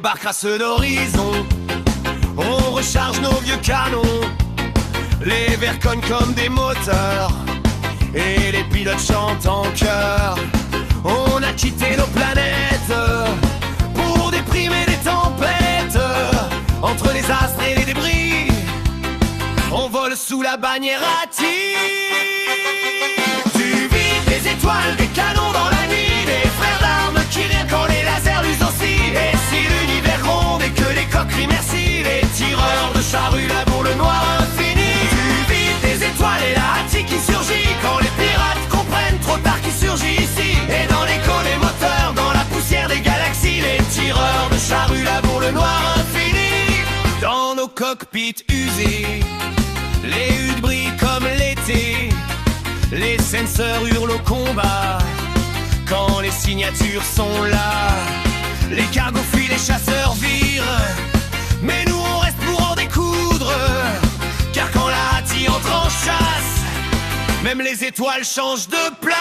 débarque à ceux d'horizon. On recharge nos vieux canons, les verres cognent comme des moteurs et les pilotes chantent en chœur. On a quitté nos planètes pour déprimer les tempêtes. Entre les astres et les débris, on vole sous la bannière ATI. Tu vides des étoiles, des canons dans la nuit, des frères d'armes qui rient quand les lasers luisent aussi. Et si l'univers gronde et que les coqs crient merci, les tireurs de charrues labourent le noir infini. Tu vides des étoiles et la ATI qui surgit quand les pirates comprennent trop tard qui surgit ici. Et dans l'écho des moteurs, dans la poussière des galaxies, les tireurs de charrues labourent le noir infini. Dans nos cockpits usés, les huttes brillent comme l'été, les senseurs hurlent au combat quand les signatures sont là. Les cargos fuient, les chasseurs virent, mais nous on reste pour en découdre. Car quand la ATI entre en chasse, même les étoiles changent de place.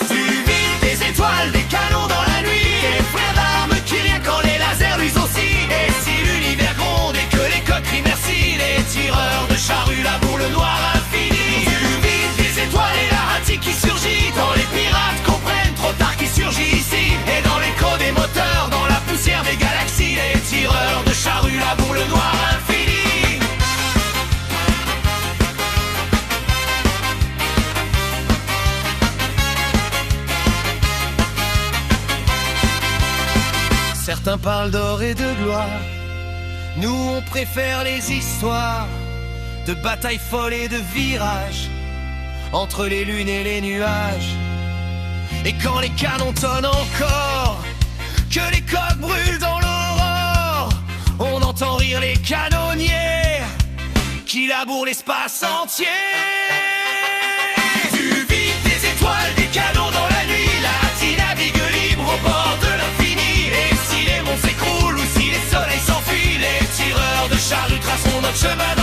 Tu vides des étoiles, des canons dans la nuit, et frères d'armes qui rient quand les lasers luisent aussi. Et si l'univers gronde et que les coqs crient merci, les tireurs de charrues labourent le noir infini. Tu vides des étoiles et la ATI qui surgit quand les pirates comprennent trop tard qui surgit ici. Et dans l'écho des moteurs, dans la poussière des galaxies, les tireurs de charrues labourent le noir infini. Certains parlent d'or et de gloire, nous on préfère les histoires de batailles folles et de virages entre les lunes et les nuages. Et quand les canons tonnent encore, que les coqs brûlent dans l'aurore, on entend rire les canonniers qui labourent l'espace entier. Tu vides des étoiles, des canons dans la nuit, la ATI navigue libre au bord de l'infini. Et si les monts s'écroulent ou si les soleils s'enfuient, les tireurs de charrues traceront notre chemin